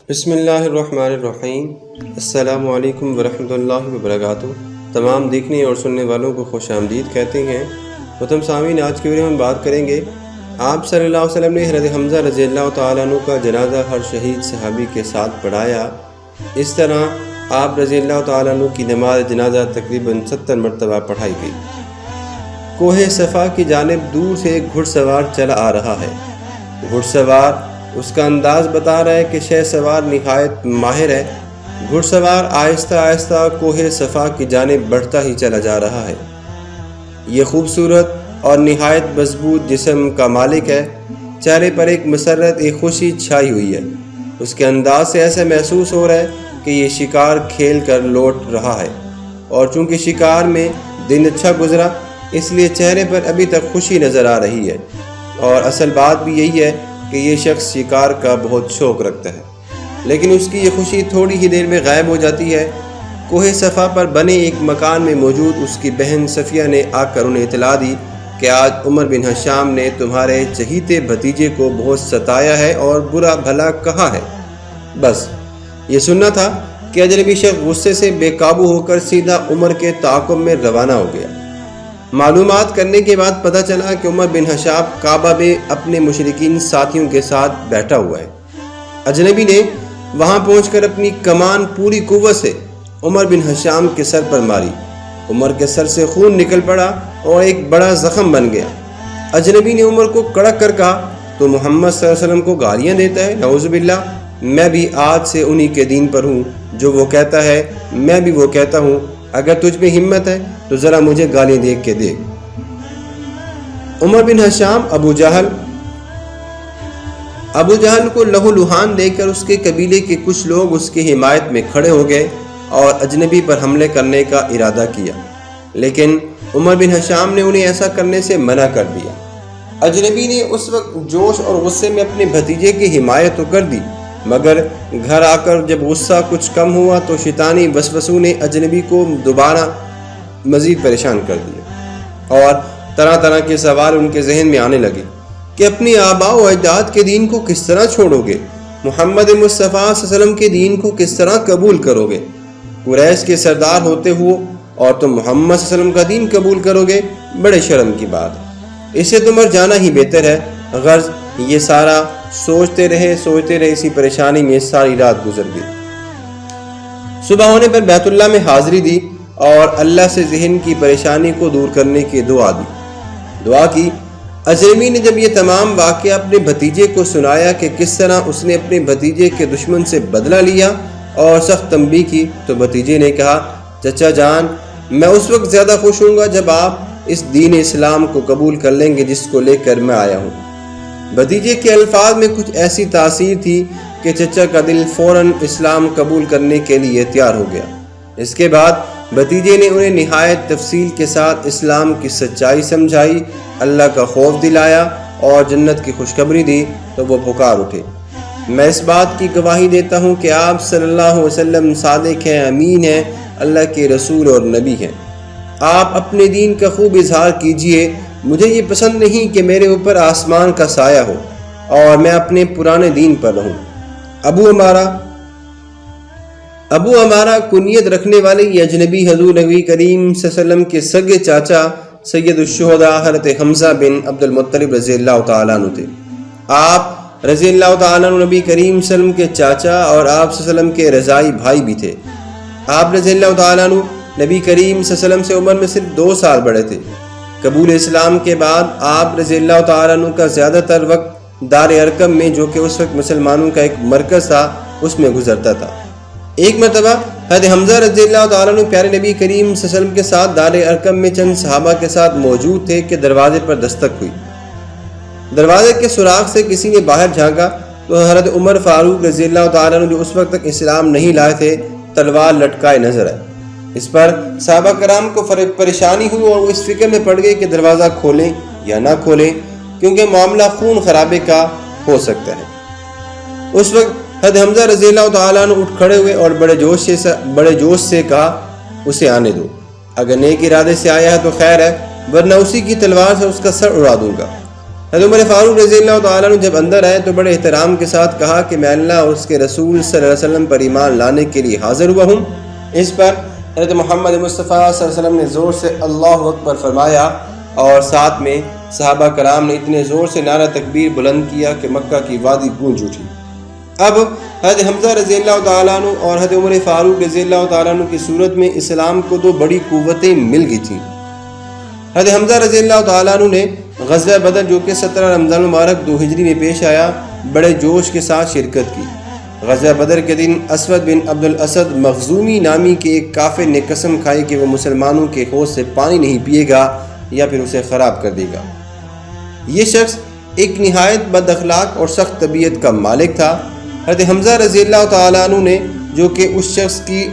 بسم اللہ الرحمن الرحیم۔ السلام علیکم ورحمۃ اللہ وبرکاتہ۔ تمام دیکھنے اور سننے والوں کو خوش آمدید کہتے ہیں۔ محترم سامعین، آج کی ویڈیو میں ہم بات کریں گے آپ صلی اللہ علیہ وسلم نے حضرت حمزہ رضی اللہ تعالیٰ عنہ کا جنازہ ہر شہید صحابی کے ساتھ پڑھایا۔ اس طرح آپ رضی اللہ تعالیٰ عنہ کی نماز جنازہ تقریباً 70 مرتبہ پڑھائی گئی۔ کوہ صفا کی جانب دور سے ایک گھڑ سوار چلا آ رہا ہے۔ گھڑ سوار اس کا انداز بتا رہا ہے کہ شہ سوار نہایت ماہر ہے۔ گھڑ سوار آہستہ آہستہ کوہ صفا کی جانب بڑھتا ہی چلا جا رہا ہے۔ یہ خوبصورت اور نہایت مضبوط جسم کا مالک ہے۔ چہرے پر ایک مسرت، ایک خوشی چھائی ہوئی ہے۔ اس کے انداز سے ایسا محسوس ہو رہا ہے کہ یہ شکار کھیل کر لوٹ رہا ہے، اور چونکہ شکار میں دن اچھا گزرا اس لیے چہرے پر ابھی تک خوشی نظر آ رہی ہے۔ اور اصل بات بھی یہی ہے کہ یہ شخص شکار کا بہت شوق رکھتا ہے، لیکن اس کی یہ خوشی تھوڑی ہی دیر میں غائب ہو جاتی ہے۔ کوہ صفا پر بنے ایک مکان میں موجود اس کی بہن صفیہ نے آ کر انہیں اطلاع دی کہ آج عمر بن ہشام نے تمہارے چہیتے بھتیجے کو بہت ستایا ہے اور برا بھلا کہا ہے۔ بس یہ سننا تھا کہ اجنبی شخص غصے سے بے قابو ہو کر سیدھا عمر کے تعاقب میں روانہ ہو گیا۔ معلومات کرنے کے بعد پتہ چلا کہ عمر بن ہشام کعبہ میں اپنے مشرکین ساتھیوں کے ساتھ بیٹھا ہوا ہے۔ اجنبی نے وہاں پہنچ کر اپنی کمان پوری قوت سے عمر بن ہشام کے سر پر ماری۔ عمر کے سر سے خون نکل پڑا اور ایک بڑا زخم بن گیا۔ اجنبی نے عمر کو کڑک کر کہا، تو محمد صلی اللہ علیہ وسلم کو گالیاں دیتا ہے؟ نعوذ باللہ، میں بھی آج سے انہی کے دین پر ہوں، جو وہ کہتا ہے میں بھی وہ کہتا ہوں۔ اگر تجھ میں ہمت ہے تو ذرا مجھے گالیاں دیکھ کے دیکھ۔ عمر بن ہشام ابو جہل کو لہو لہان دے کر اس کے قبیلے کے کچھ لوگ اس کی حمایت میں کھڑے ہو گئے اور اجنبی پر حملے کرنے کا ارادہ کیا، لیکن عمر بن ہشام نے انہیں ایسا کرنے سے منع کر دیا۔ اجنبی نے اس وقت جوش اور غصے میں اپنے بھتیجے کی حمایت تو کر دی، مگر گھر آ کر جب غصہ کچھ کم ہوا تو شیطانی وسوسوں نے اجنبی کو دوبارہ مزید پریشان کر دیا، اور طرح طرح کے سوال ان کے ذہن میں آنے لگے کہ اپنی آباء و اجداد کے دین کو کس طرح چھوڑو گے؟ محمد مصطفیٰ صلی اللہ علیہ وسلم کے دین کو کس طرح قبول کرو گے؟ قریش کے سردار ہوتے ہوئے اور تم محمد صلی اللہ علیہ وسلم کا دین قبول کرو گے؟ بڑے شرم کی بات ہے، اسے تو مر جانا ہی بہتر ہے۔ غرض یہ سارا سوچتے رہے اسی پریشانی میں ساری رات گزر گئی۔ صبح ہونے پر بیت اللہ میں حاضری دی اور اللہ سے ذہن کی پریشانی کو دور کرنے کی دعا کی۔ اجنبی نے جب یہ تمام واقعہ اپنے بھتیجے کو سنایا کہ کس طرح اس نے اپنے بھتیجے کے دشمن سے بدلہ لیا اور سخت تنبیہ کی، تو بھتیجے نے کہا، چچا جان، میں اس وقت زیادہ خوش ہوں گا جب آپ اس دین اسلام کو قبول کر لیں گے جس کو لے کر میں آیا ہوں۔ بھتیجے کے الفاظ میں کچھ ایسی تاثیر تھی کہ چچا کا دل فوراً اسلام قبول کرنے کے لیے تیار ہو گیا۔ اس کے بعد بھتیجے نے انہیں نہایت تفصیل کے ساتھ اسلام کی سچائی سمجھائی، اللہ کا خوف دلایا اور جنت کی خوشخبری دی، تو وہ پکار اٹھے، میں اس بات کی گواہی دیتا ہوں کہ آپ صلی اللہ علیہ وسلم صادق ہیں، امین ہیں، اللہ کے رسول اور نبی ہیں۔ آپ اپنے دین کا خوب اظہار کیجئے، مجھے یہ پسند نہیں کہ میرے اوپر آسمان کا سایہ ہو اور میں اپنے پرانے دین پر رہوں۔ ابو عمارہ کنیت رکھنے والے یہ اجنبی حضور نبی کریم صلی اللہ علیہ وسلم کے سگے چاچا سید الشہداء حضرت حمزہ بن عبد المطلب رضی اللہ تعالیٰ عنہ تھے۔ آپ رضی اللہ تعالیٰ عنہ نبی کریم صلی اللہ علیہ وسلم کے چاچا اور آپ صلی اللہ علیہ وسلم کے رضائی بھائی بھی تھے۔ آپ رضی اللہ تعالیٰ عنہ نبی کریم صلی اللہ علیہ وسلم سے عمر میں صرف 2 سال بڑے تھے۔ قبول اسلام کے بعد آپ رضی اللہ تعالیٰ عنہ کا زیادہ تر وقت دار ارقم میں، جو کہ اس وقت مسلمانوں کا ایک مرکز تھا، اس میں گزرتا تھا۔ ایک مرتبہ حضرت حمزہ رضی اللہ تعالیٰ عنہ پیارے نبی کریم صلی اللہ علیہ وسلم کے ساتھ دار ارقم میں چند صحابہ کے ساتھ موجود تھے کہ دروازے پر دستک ہوئی۔ دروازے کے سوراخ سے کسی نے باہر جھانکا تو حضرت عمر فاروق رضی اللہ تعالیٰ عنہ، جو اس وقت تک اسلام نہیں لائے تھے، تلوار لٹکائے نظر آئے۔ اس پر صحابہ کرام کو پریشانی ہوئی اور وہ اس فکر میں پڑ گئے کہ دروازہ کھولیں یا نہ کھولیں، کیونکہ معاملہ خون خرابے کا ہو سکتا ہے۔ اس وقت حضرت حمزہ رضی اللہ تعالیٰ عنہ اٹھ کھڑے ہوئے اور بڑے جوش سے کہا، اسے آنے دو، اگر نیک ارادے سے آیا ہے تو خیر ہے، ورنہ اسی کی تلوار سے اس کا سر اڑا دوں گا۔ حضرت عمر فاروق رضی اللہ تعالیٰ عنہ جب اندر آئے تو بڑے احترام کے ساتھ کہا کہ میں اللہ اور اس کے رسول صلی اللہ علیہ وسلم پر ایمان لانے کے لیے حاضر ہوا ہوں۔ اس پر حضرت محمد مصطفیٰ صلی اللہ علیہ وسلم نے زور سے اللہ اکبر فرمایا اور ساتھ میں صحابہ کرام نے اتنے زور سے نعرہ تکبیر بلند کیا کہ مکہ کی وادی گونج اٹھی۔ اب حضرت حمزہ رضی اللہ تعالیٰ عنہ اور حضرت عمر فاروق رضی اللہ تعالیٰ عنہ کی صورت میں اسلام کو دو بڑی قوتیں مل گئی تھیں۔ حضرت حمزہ رضی اللہ تعالیٰ عنہ نے غزوہ بدر جو کہ 17 رمضان مبارک 2 ہجری میں پیش آیا بڑے جوش کے ساتھ شرکت کی۔ غزوہ بدر کے دن اسود بن عبد الاسد مخزومی نامی کے ایک کافر نے قسم کھائی کہ وہ مسلمانوں کے حوض سے پانی نہیں پیے گا یا پھر اسے خراب کر دے گا۔ یہ شخص ایک نہایت بد اخلاق اور سخت طبیعت کا مالک تھا۔ حضرت حمزہ رضی اللہ تعالیٰ عنہ نے جو کہ اس شخص کی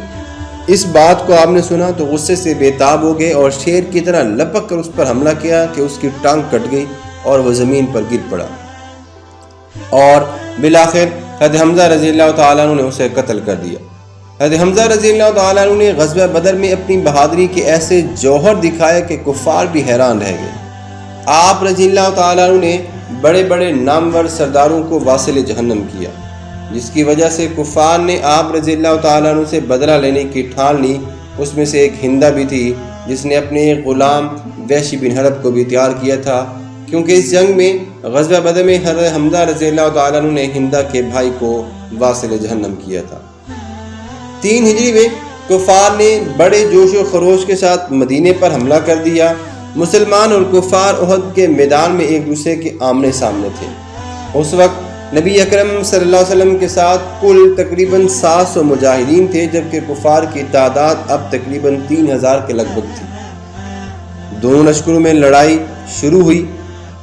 اس بات کو آپ نے سنا تو غصے سے بے تاب ہو گئے اور شیر کی طرح لپک کر اس پر حملہ کیا کہ اس کی ٹانگ کٹ گئی اور وہ زمین پر گر پڑا، اور بالآخر حضرت حمزہ رضی اللہ تعالیٰ عنہ نے اسے قتل کر دیا۔ حضرت حمزہ رضی اللہ تعالیٰ عنہ نے غزوہ بدر میں اپنی بہادری کے ایسے جوہر دکھائے کہ کفار بھی حیران رہ گئے۔ آپ رضی اللہ تعالیٰ عنہ نے بڑے بڑے نامور سرداروں کو واصل جہنم کیا، جس کی وجہ سے کفار نے آپ رضی اللہ تعالیٰ عنہ سے بدلہ لینے کی ٹھان لی۔ اس میں سے ایک ہندہ بھی تھی جس نے اپنے ایک غلام وحشی بن حرب کو بھی تیار کیا تھا، کیونکہ اس جنگ میں غزوہ بدر میں حضرت حمزہ رضی اللہ تعالیٰ عنہ نے ہندہ کے بھائی کو واصل جہنم کیا تھا۔ 3 ہجری میں کفار نے بڑے جوش و خروش کے ساتھ مدینے پر حملہ کر دیا۔ مسلمان اور کفار احد کے میدان میں ایک دوسرے کے آمنے سامنے تھے۔ اس وقت نبی اکرم صلی اللہ علیہ وسلم کے ساتھ کل تقریباً 700 مجاہدین تھے، جبکہ کفار کی تعداد اب تقریباً 3000 کے لگ بھگ تھی۔ دونوں لشکروں میں لڑائی شروع ہوئی۔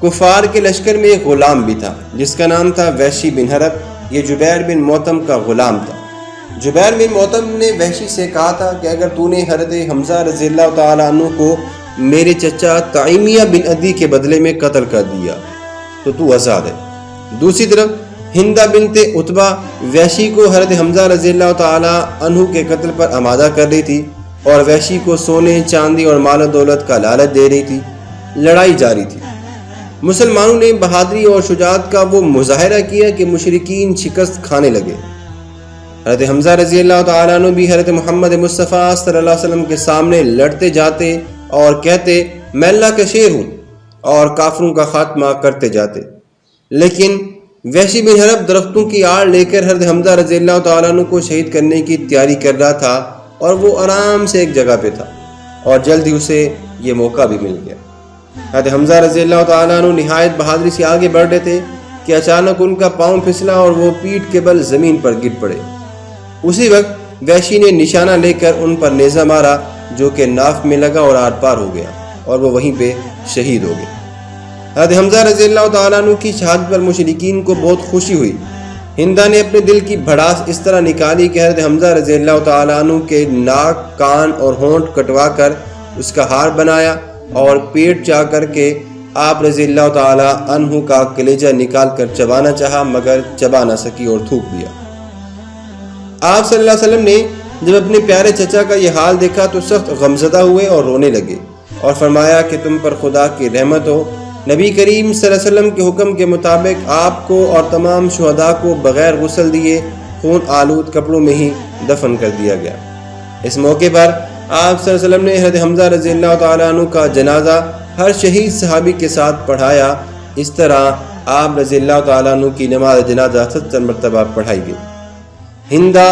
کفار کے لشکر میں ایک غلام بھی تھا جس کا نام تھا وحشی بن حرب۔ یہ جبیر بن موتم کا غلام تھا۔ جبیر بن موتم نے وحشی سے کہا تھا کہ اگر تو نے حضرت حمزہ رضی اللہ تعالیٰ عنہ کو میرے چچا تائمیہ بن عدی کے بدلے میں قتل کر دیا تو آزاد ہے۔ دوسری طرف ہندہ بنت عتبہ وحشی کو حضرت حمزہ رضی اللہ تعالیٰ عنہ کے قتل پر آمادہ کر رہی تھی اور وحشی کو سونے چاندی اور مال و دولت کا لالچ دے رہی تھی۔ لڑائی جاری تھی۔ مسلمانوں نے بہادری اور شجاعت کا وہ مظاہرہ کیا کہ مشرکین شکست کھانے لگے۔ حضرت حمزہ رضی اللہ تعالیٰ عنہ بھی حضرت محمد مصطفیٰ صلی اللہ علیہ وسلم کے سامنے لڑتے جاتے اور کہتے میں اللہ کا شیر ہوں، اور کافروں کا خاتمہ کرتے جاتے۔ لیکن وحشی بن حرب درختوں کی آڑ لے کر حضرت حمزہ رضی اللہ تعالیٰ عنہ کو شہید کرنے کی تیاری کر رہا تھا، اور وہ آرام سے ایک جگہ پہ تھا اور جلد ہی اسے یہ موقع بھی مل گیا۔ حضرت حمزہ رضی اللہ تعالیٰ عنہ نہایت بہادری سے آگے بڑھ رہے تھے کہ اچانک ان کا پاؤں پھسلا اور وہ پیٹھ کے بل زمین پر گر پڑے۔ اسی وقت وحشی نے نشانہ لے کر ان پر نیزہ مارا جو کہ ناف میں لگا اور آر پار ہو گیا، اور وہ وہیں پہ شہید ہو گئے۔ حضرت حمزہ رضی اللہ تعالیٰ عنہ کی شہادت پر مشرکین کو بہت خوشی ہوئی۔ ہندہ نے اپنے دل کی بھڑاس اس طرح نکالی کہ حضرت حمزہ رضی اللہ تعالیٰ عنہ کے ناک، کان اور ہونٹ کٹوا کر اس کا ہار بنایا اور پیٹ چا کر کے آپ رضی اللہ تعالیٰ عنہ کا کلیجہ نکال کر چبانا چاہا، مگر چبا نہ سکی اور تھوک دیا۔ آپ صلی اللہ علیہ وسلم نے جب اپنے پیارے چچا کا یہ حال دیکھا تو سخت غمزدہ ہوئے اور رونے لگے، اور فرمایا کہ تم پر خدا کی رحمت ہو۔ نبی کریم صلی اللہ علیہ وسلم کے حکم کے مطابق آپ کو اور تمام شہداء کو بغیر غسل دیے خون آلود کپڑوں میں ہی دفن کر دیا گیا۔ اس موقع پر آپ صلی اللہ علیہ وسلم نے حضرت حمزہ رضی اللہ تعالیٰ عنہ کا جنازہ ہر شہید صحابی کے ساتھ پڑھایا۔ اس طرح آپ رضی اللہ تعالیٰ عنہ کی نماز جنازہ 70 مرتبہ پڑھائی گئی۔ ہندہ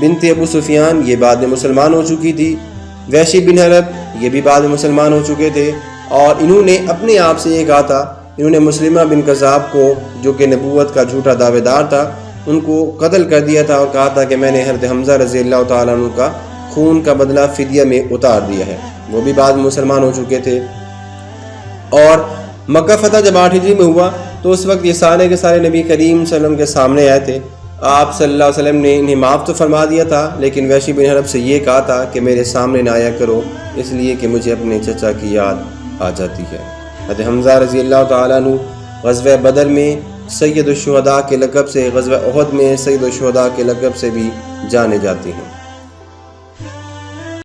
بنت ابو سفیان یہ بعد میں مسلمان ہو چکی تھی۔ وحشی بن حرب یہ بھی بعد میں مسلمان ہو چکے تھے، اور انہوں نے اپنے آپ سے یہ کہا تھا، انہوں نے مسلمہ بن کذاب کو جو کہ نبوت کا جھوٹا دعوے دار تھا ان کو قتل کر دیا تھا، اور کہا تھا کہ میں نے حضرت حمزہ رضی اللہ تعالیٰ عنہ کا خون کا بدلہ فدیہ میں اتار دیا ہے۔ وہ بھی بعد میں مسلمان ہو چکے تھے۔ اور مکہ فتح جب 8 ہجری میں ہوا تو اس وقت یہ سارے کے سارے نبی کریم صلی اللہ علیہ وسلم کے سامنے آئے تھے۔ آپ صلی اللہ علیہ وسلم نے انہیں معاف تو فرما دیا تھا، لیکن وحشی بن حرب سے یہ کہا تھا کہ میرے سامنے نہ آیا کرو، اس لیے کہ مجھے اپنے چچا کی یاد آ جاتی ہے۔ حضرت حمزہ رضی اللہ تعالیٰ عنہ غزوہ بدر میں سید الشہداء کے لقب سے، غزوہ احد میں سید الشہداء کے لقب سے بھی جانے جاتے ہیں۔